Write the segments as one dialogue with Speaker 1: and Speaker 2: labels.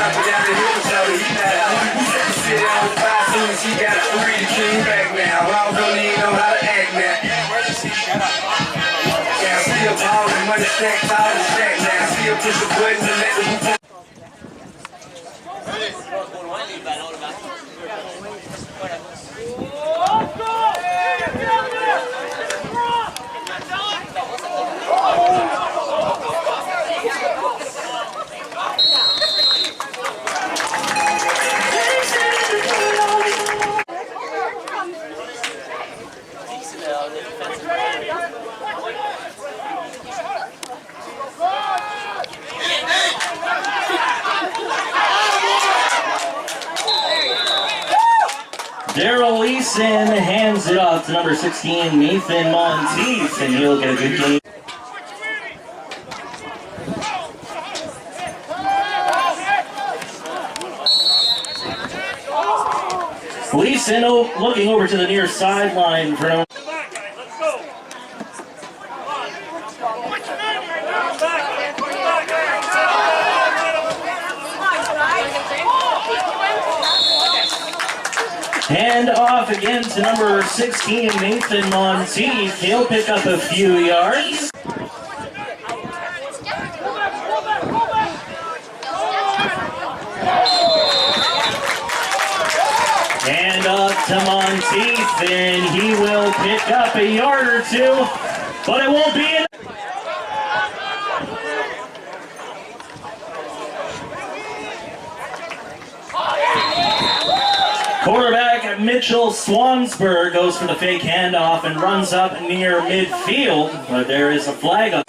Speaker 1: top of down the hill, so he not out. Sit down with 5 soon as he got 3 to king back now. I don't even know how to act now. Yeah, I still ballin', money stacked all the stack now. Still push the buttons and let the hoop.
Speaker 2: Daryl Leeson hands it off to number 16, Nathan Monteith, and he'll get a good game. Leeson looking over to the near sideline for number. Hand off again to number 16, Nathan Monteith. He'll pick up a few yards. Hand off to Monteith, and he will pick up a yard or two, but it won't be enough. Quarterback Mitchell Swansburg goes for the fake handoff and runs up near midfield, but there is a flag up.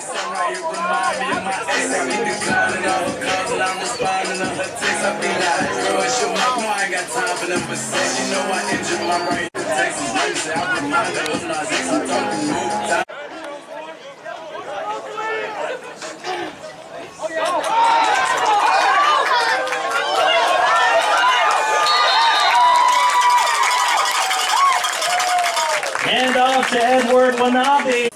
Speaker 2: Hand off to Edward Wanabe.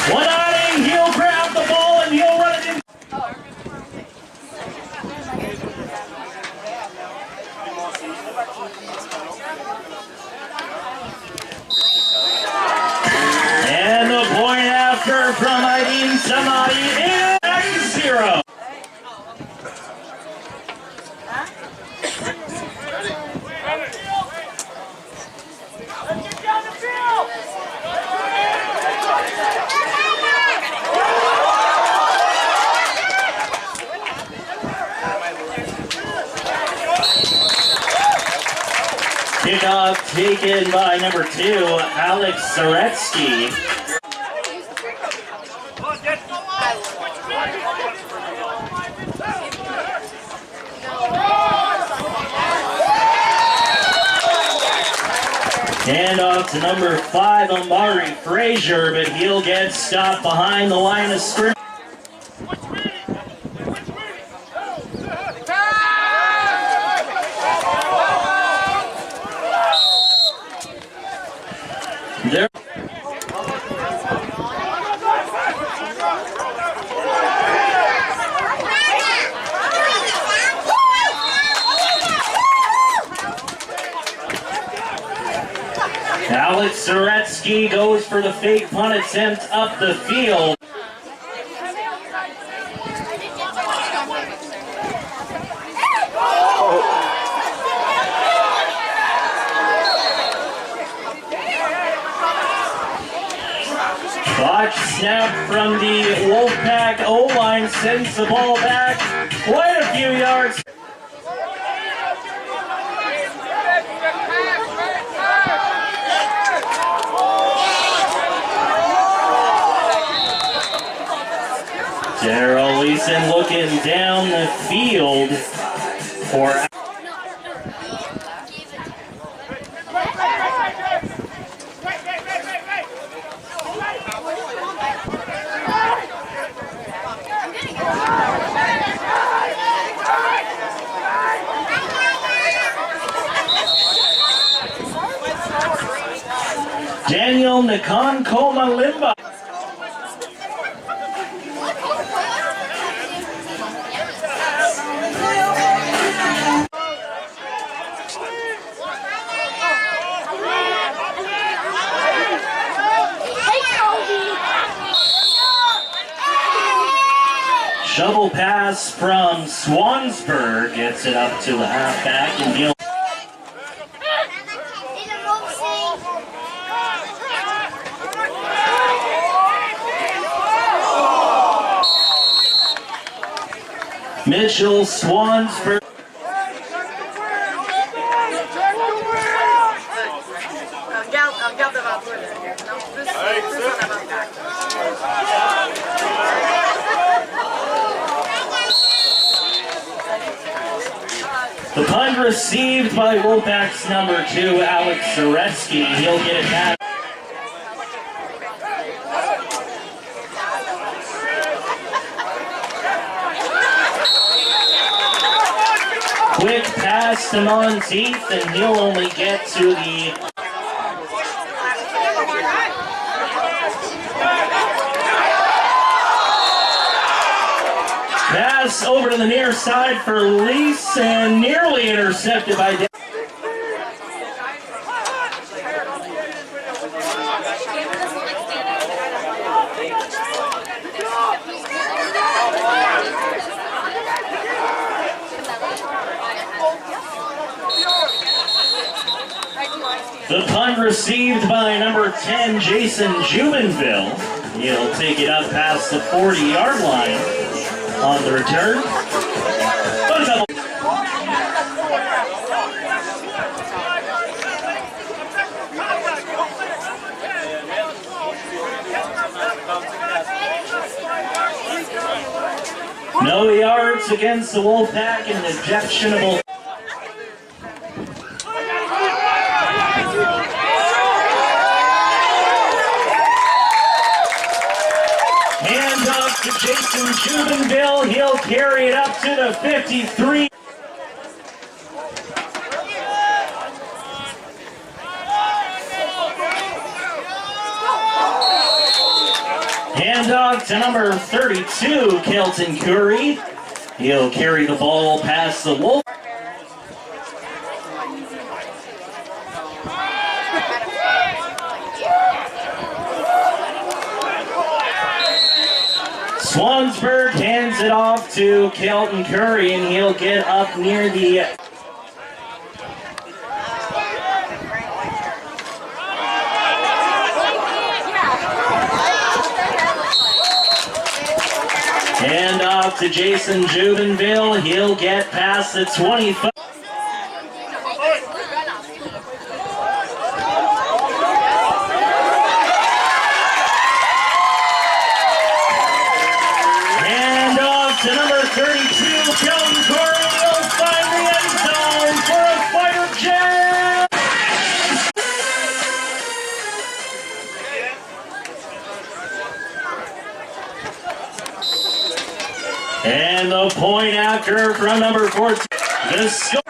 Speaker 2: Wanabe, he'll grab the ball and he'll run it in. And the point after from Aydin Samadi is 0. Kickoff taken by number 2, Alex Zaretsky. Hand off to number 5, Amari Frazier, but he'll get stopped behind the line of scrimmage. There. Alex Zaretsky goes for the fake punt attempt up the field. Botch snap from the Wolfpack O-line sends the ball back quite a few yards. Daryl Leeson looking down the field for... the Concoma Limba. Shovel pass from Swansburg gets it up to the halfback and he'll. Mitchell Swansburg. The punt received by Wolfpack's number 2, Alex Zaretsky. He'll get it back. Quick pass to Monteith, and he'll only get to the. Pass over to the near side for Lease and nearly intercepted by Dan. The punt received by number 10, Jason Jubenville. He'll take it up past the 40-yard line. On the return. No yards against the Wolfpack and an objectionable. Hand off to Jason Jubenville. He'll carry it up to the 53. Hand off to number 32, Kelton Curry. He'll carry the ball past the Wolf. Swansburg hands it off to Kelton Curry, and he'll get up near the. Hand off to Jason Jubenville. He'll get past the 25. Hand off to number 32, Kelton Curry. He'll find the end zone for a fire jam. And the point after from number 14. The score.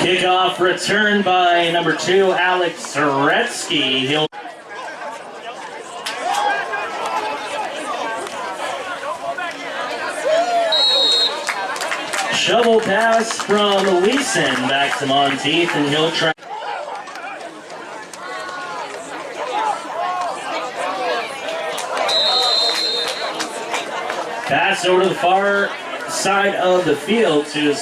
Speaker 2: Kickoff return by number 2, Alex Zaretsky. He'll. Shovel pass from Leeson back to Monteith, and he'll try. Pass over to the far side of the field to.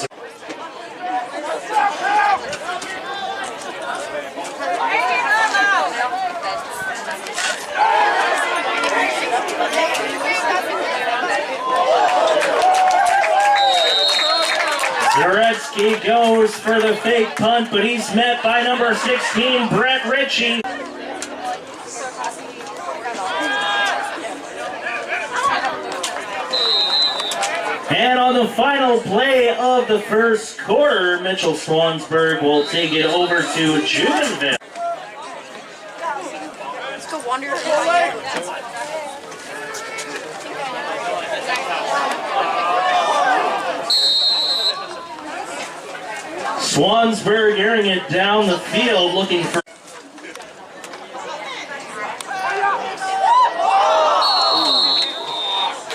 Speaker 2: Zaretsky goes for the fake punt, but he's met by number 16, Brett Ritchie. And on On the final play of the first quarter, Mitchell Swansburg will take it over to Juvenville.
Speaker 3: Let's go wander.
Speaker 2: Swansburg airing it down the field, looking for.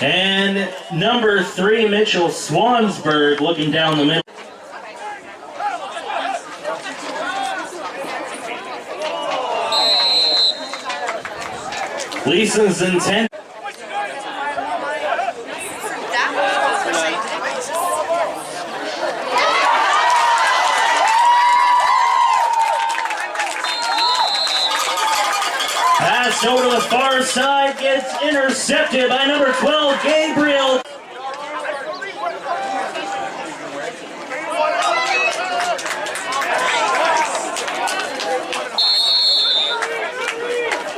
Speaker 2: And number 3, Mitchell Swansburg, looking down the middle. Leeson's intent. Pass over to the far side, gets intercepted by number 12, Gabriel.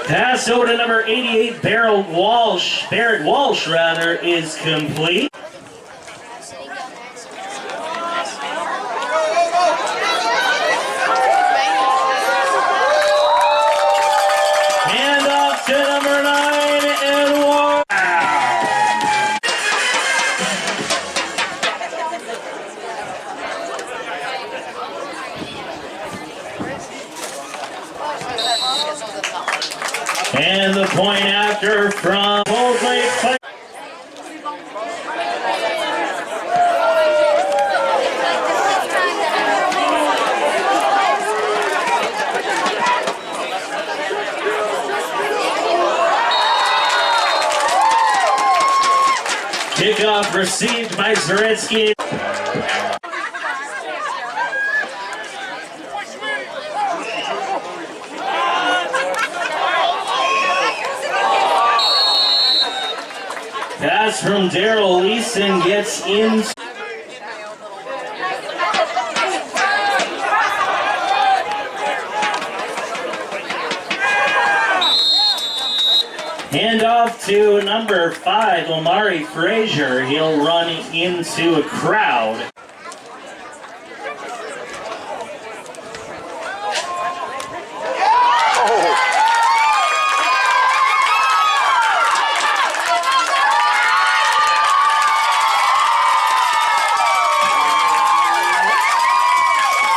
Speaker 2: Pass over to number 88, Barrett Walsh, is complete. Hand off to number 9, Edward. And the point after from Wolfpack. Kickoff received by Zaretsky. Pass from Daryl Leeson gets in. Hand off to number 5, Omari Frazier. He'll run into a crowd.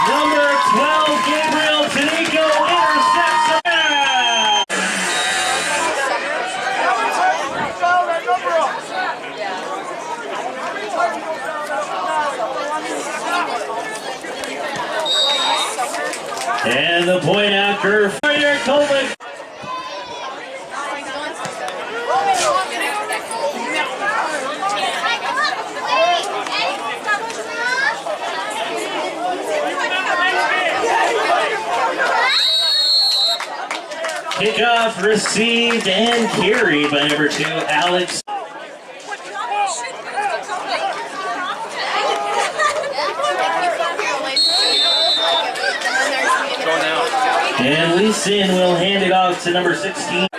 Speaker 2: Number 12, Gabriel Tanico intercepts it. And the point after Frazier Colvin. Kickoff received and carried by number 2, Alex. And Leeson will hand it off to number 16.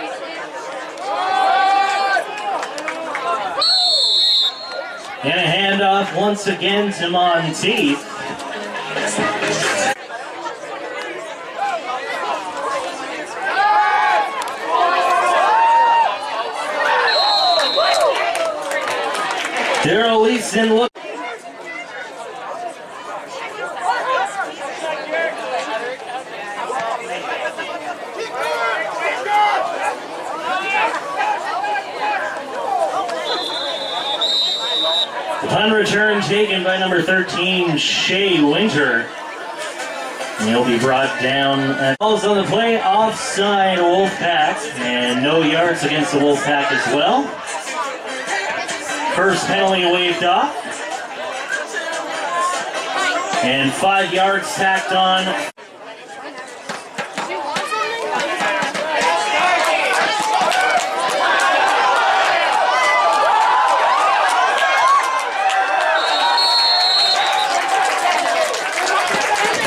Speaker 2: And a handoff once again to Monteith. Daryl Leeson look. Punt return taken by number 13, Shea Winter. And he'll be brought down. Balls on the play, offside Wolfpack, and no yards against the Wolfpack as well. First penalty waved off. And 5 yards tacked on.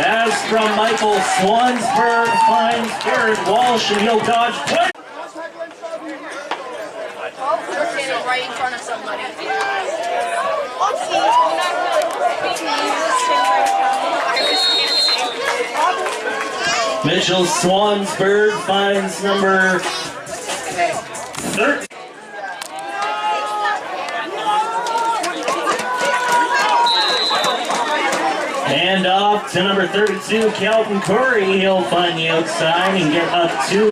Speaker 2: As from Michael Swansburg finds Garrett Walsh, and he'll dodge play.
Speaker 3: Right in front of somebody.
Speaker 2: Mitchell Swansburg finds number 13. Hand off to number 32, Calvin Curry. He'll find the outside and get up two.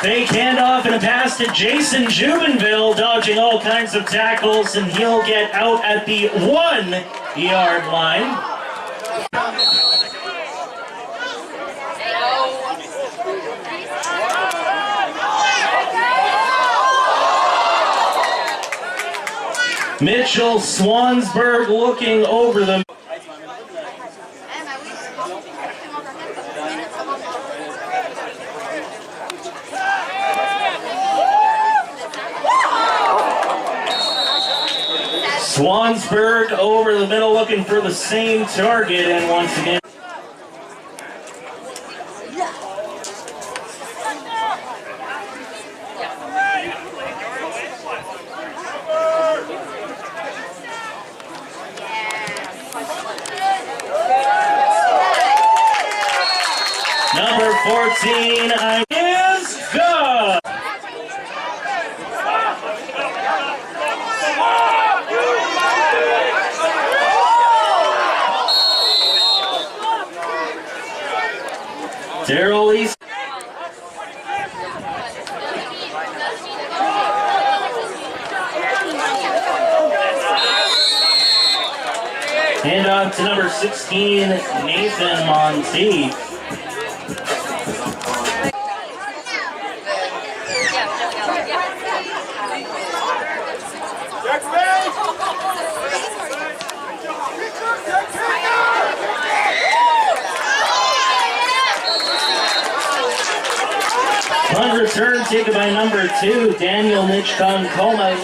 Speaker 2: Fake handoff and a pass to Jason Jubenville, dodging all kinds of tackles, and he'll get out at the 1-yard line. Mitchell Swansburg looking over the Swansburg over the middle looking for the same target, and once again number 14 is good. Daryl East. Hand off to number 16, Nathan Monteith. On return, taken by number 2, Daniel Nichkon-Coma.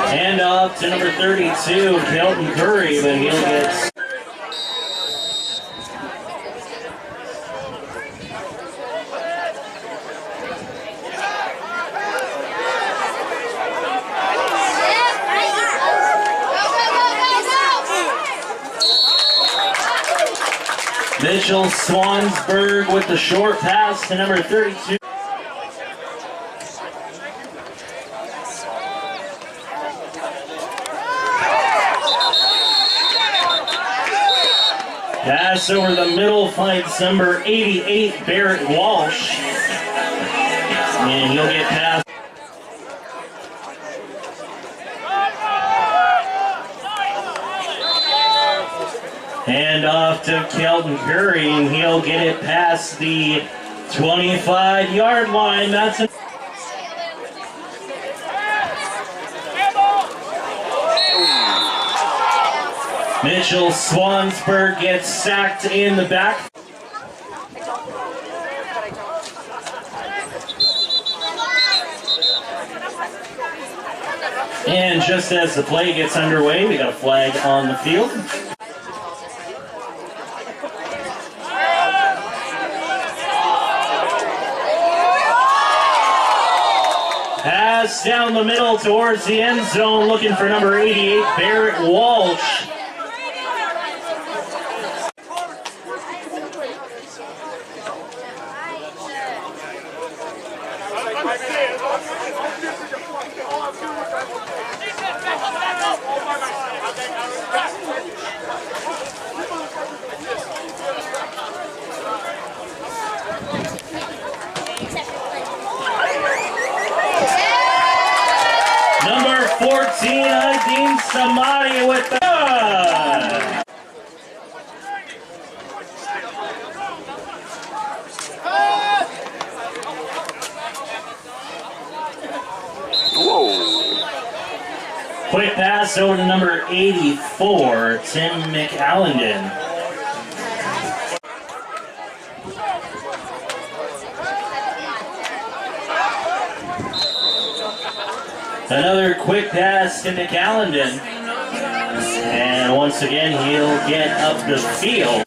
Speaker 2: Hand off to number 32, Kelton Curry, but he'll get... Mitchell Swansburg with the short pass to number 32. Pass over the middle finds number 88, Barrett Walsh. And he'll get past. Hand off to Kelton Curry, and he'll get it past the 25-yard line. That's a Mitchell Swansburg gets sacked in the back. And just as the play gets underway, we got a flag on the field. Pass down the middle towards the end zone, looking for number 88, Barrett Walsh. Number 14, Adine Samadi with the... Whoa. Quick pass over to number 84, Tim McAllendon. Another quick pass to McAllendon. And once again, he'll get up the field.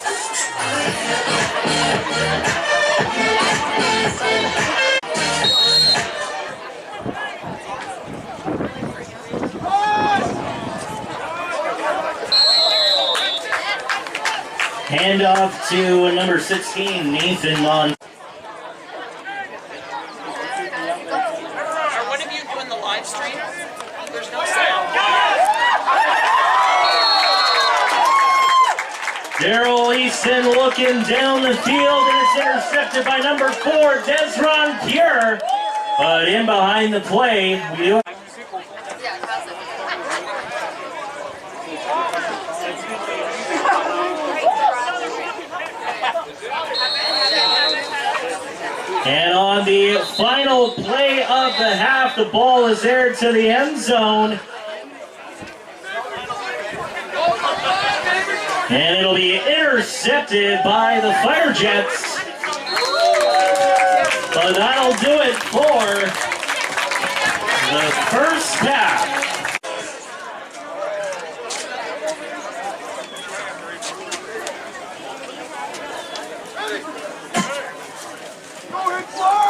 Speaker 2: Handoff to number 16, Nathan Mon.
Speaker 3: What have you doing the live stream? There's no sound.
Speaker 2: Daryl Easton looking down the field, and it's intercepted by number 4, Desron Pure. But in behind the play, we do. And on the final play of the half, the ball is aired to the end zone. And it'll be intercepted by the Fire Jets. But that'll do it for the first half.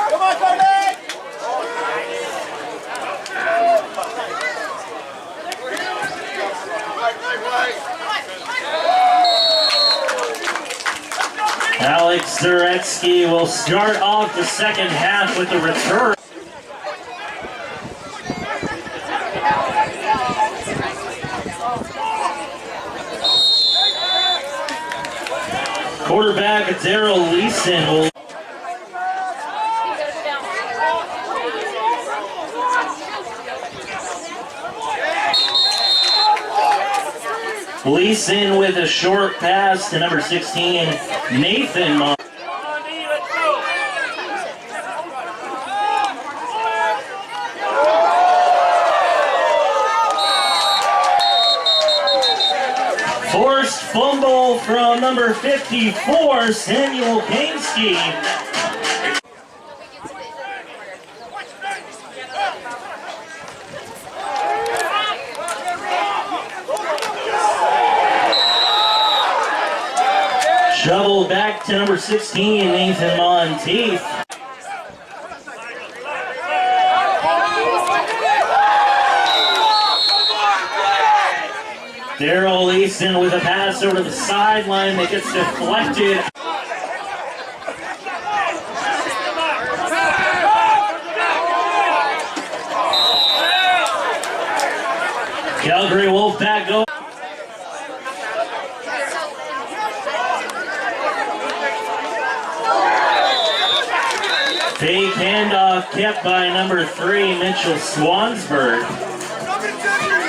Speaker 4: Come on, Cody!
Speaker 2: Alex Zaretsky will start off the second half with the return. Quarterback Daryl Leeson will. Leeson with a short pass to number 16, Nathan Mon. Forced fumble from number 54, Samuel Painski. Shovel back to number 16, Nathan Monteith. Daryl Leeson with a pass over the sideline that gets deflected. Calgary Wolfpack go. Fake handoff kept by number 3, Mitchell Swansburg.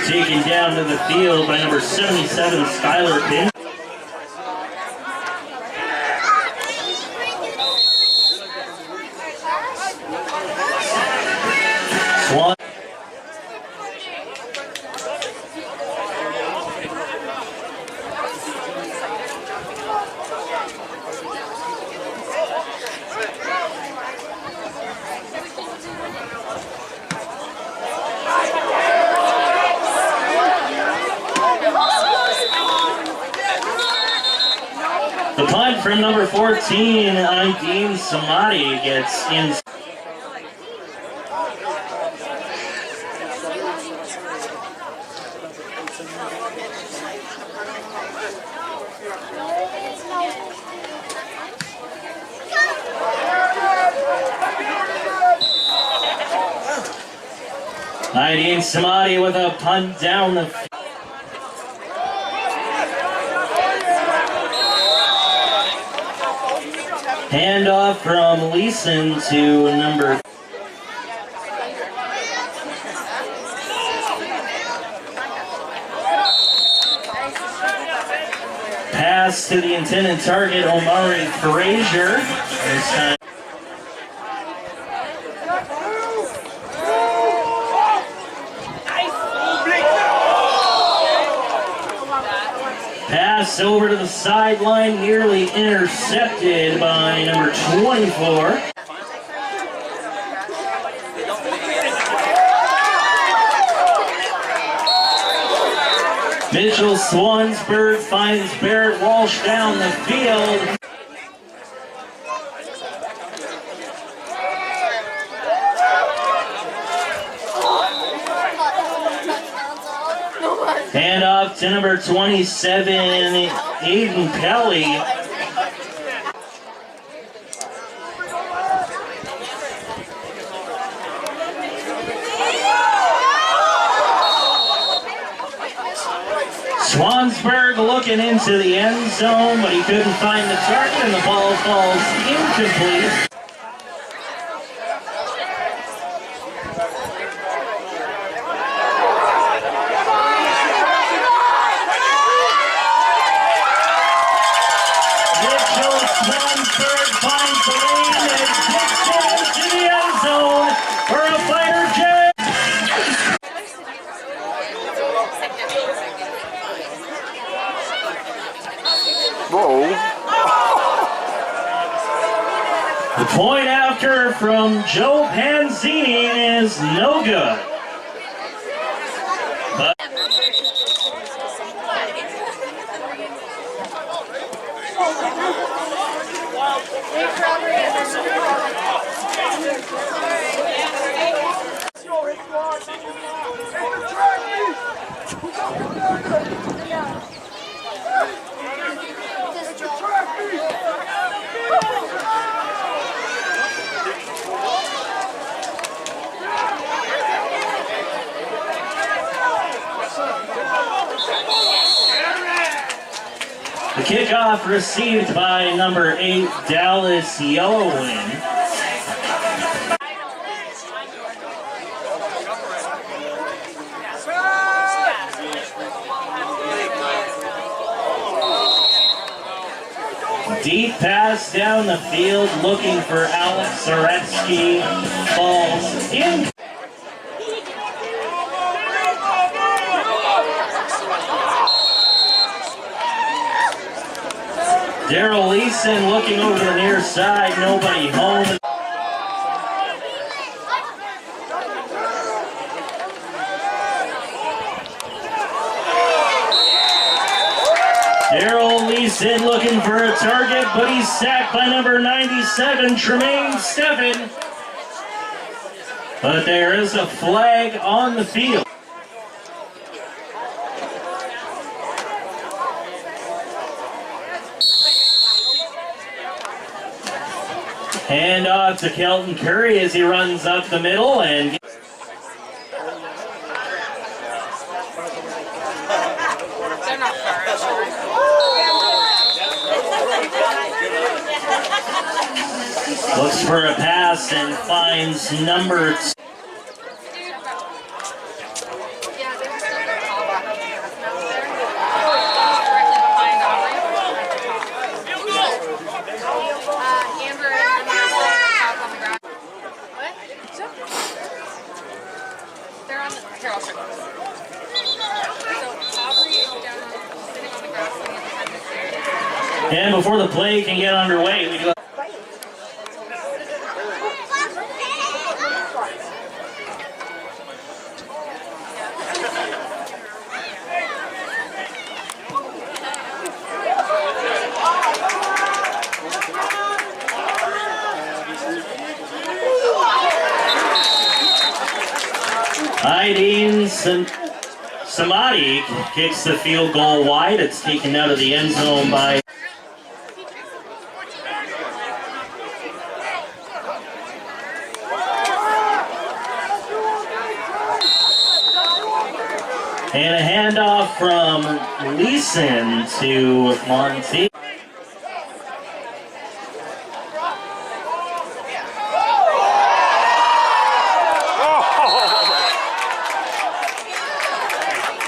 Speaker 2: Taken down to the field by number 77, Skylar Pin. Swan. The punt from number 14, Aydin Samadi gets in. Aydin Samadi with a punt down the field. Handoff from Leeson to number. Pass to the intended target, Omari Frazier. This time. Pass over to the sideline, nearly intercepted by number 24. Mitchell Swansburg finds Barrett Walsh down the field. Hand off to number 27, Aiden Kelly. Swansburg looking into the end zone, but he couldn't find the target, and the ball falls incomplete. Swansburg finds the lane and kicks it into the end zone for a fighter jet.
Speaker 4: Whoa.
Speaker 2: The point after from Joe Panzini is no good. But the kickoff received by number 8, Dallas Yellowwing. Deep pass down the field looking for Alex Zaretsky. Falls in. Daryl Leeson looking over the near side, nobody home. Daryl Leeson looking for a target, but he's sacked by number 97, Tremaine Steffen. But there is a flag on the field. Hand off to Kelton Curry as he runs up the middle and
Speaker 3: They're not far.
Speaker 2: looks for a pass and finds number 2. And before the play can get underway, we do. Aideen Samadi kicks the field goal wide. It's taken out of the end zone by and a handoff from Leeson to Monty.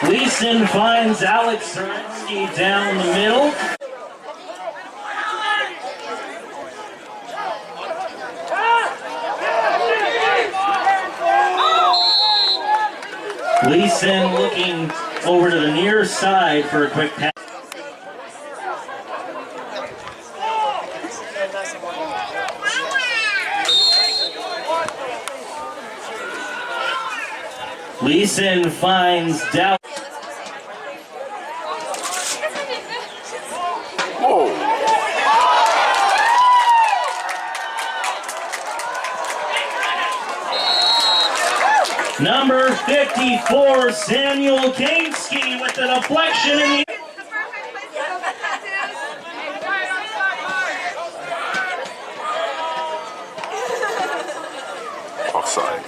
Speaker 2: Leeson finds Alex Zaretsky down the middle. Leeson looking over to the near side for a quick pass. Leeson finds Dallas. Number 54, Samuel Kainski with the deflection in the...
Speaker 4: Offside.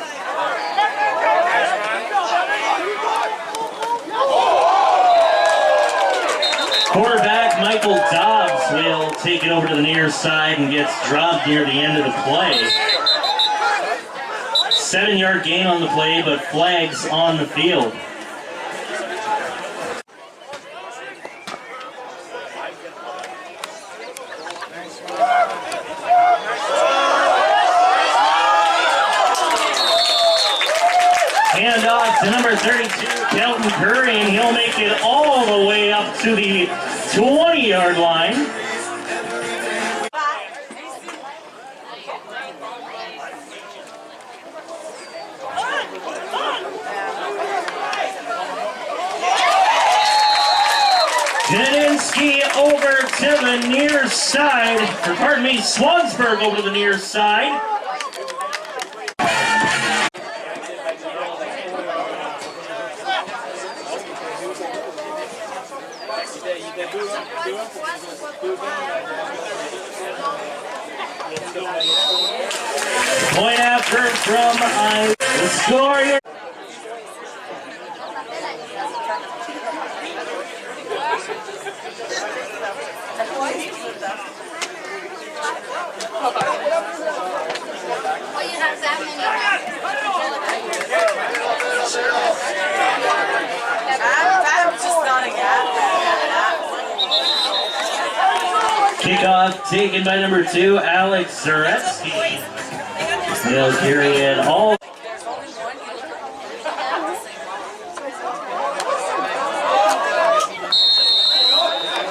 Speaker 2: Quarterback Michael Dobbs will take it over to the near side and gets dropped near the end of the play. 7-yard gain on the play, but flags on the field. Handoff to number 32, Kelton Curry, and he'll make it all the way up to the 20-yard line. Janinski over to the near side, or pardon me, Swansburg over to the near side. Point after from the score.
Speaker 5: Oh, you have that many.
Speaker 3: I'm just not a
Speaker 2: Kickoff taken by number 2, Alex Zaretsky. They'll carry it all.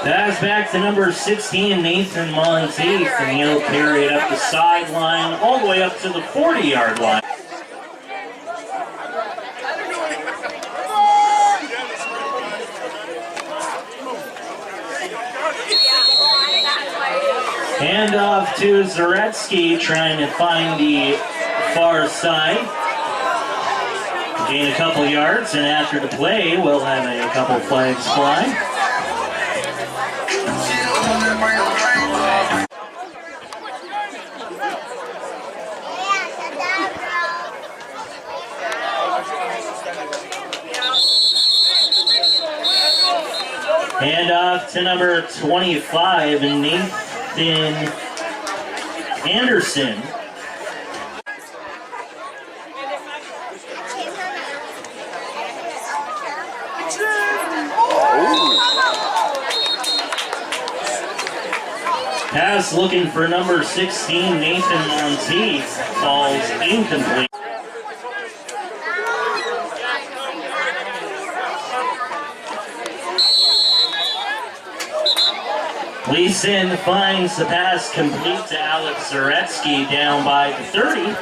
Speaker 2: Pass back to number 16, Nathan Monteith, and he'll carry it up the sideline all the way up to the 40-yard line. Handoff to Zaretsky, trying to find the far side. Gain a couple yards, and after the play, we'll have a couple flags fly. Handoff to number 25, Nathan Anderson. Pass looking for number 16, Nathan Monteith, falls incomplete. Leeson finds the pass complete to Alex Zaretsky down by the 30.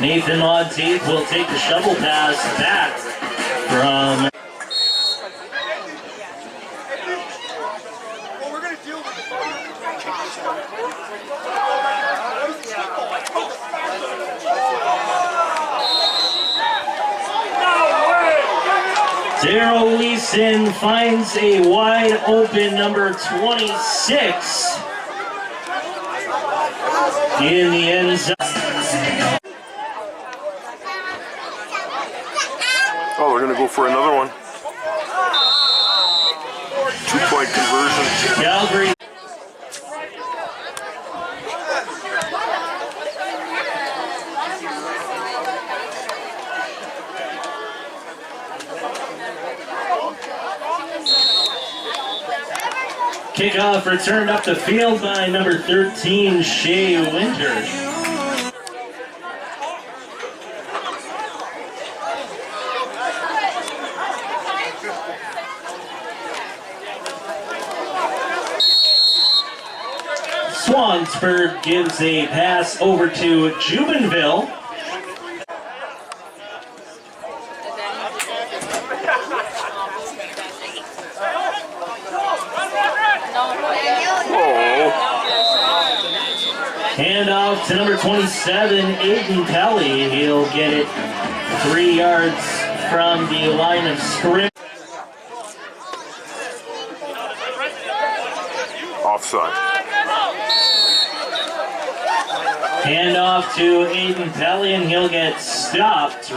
Speaker 2: Nathan Monteith will take the shovel pass back from... Daryl Leeson finds a wide open number 26 in the end zone.
Speaker 4: Oh, they're going to go for another one. 2-point conversion.
Speaker 2: Calgary. Kickoff returned up the field by number 13, Shea Winter. Swansburg gives a pass over to Jubenville. to number 27, Aiden Kelly. He'll get it 3 yards from the line of scrimmage.
Speaker 4: Offside.
Speaker 2: Hand off to Aiden Kelly, and he'll get stopped.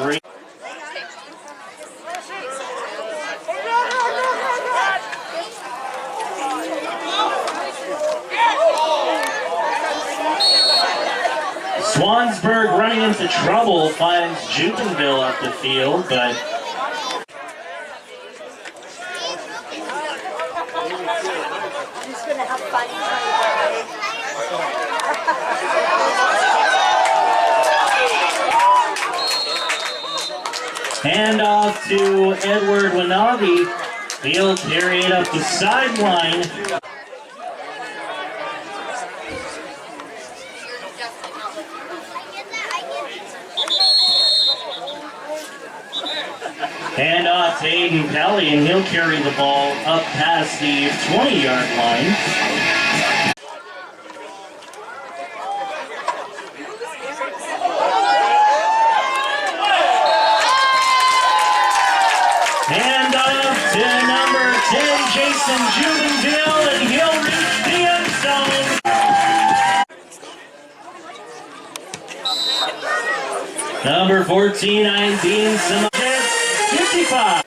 Speaker 2: Swansburg running into trouble finds Jupenville up the field, but
Speaker 5: He's gonna have fun.
Speaker 2: hand off to Edward Wanabe. He'll carry it up the sideline. Hand off to Aiden Kelly, and he'll carry the ball up past the 20-yard line. Hand off to number 10, Jason Jubenville, and he'll reach the end zone. Number 14, Dean Sanchez, 55.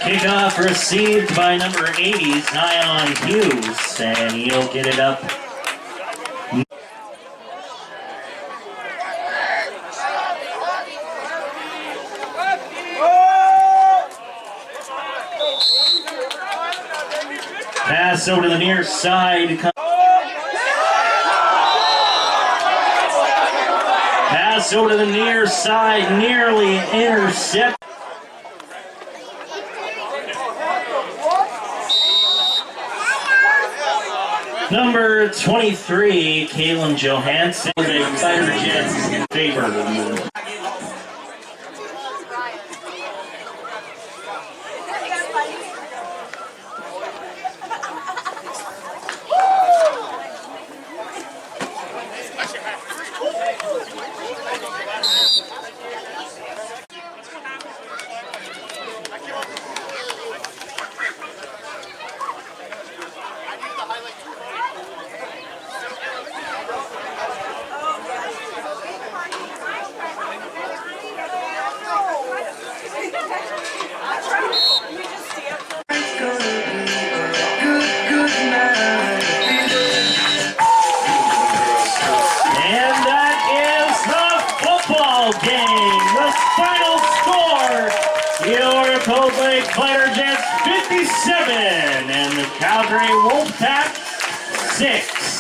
Speaker 2: Kickoff received by number 80, Zion Hughes, and he'll get it up. Pass over to the near side. Pass over to the near side, nearly intercept. Number 23, Kalen Johansson, a Tiger Jets in favor. Game. The final score, your Cold Lake Fighter Jets 57 and the Calgary Wolfpack 6.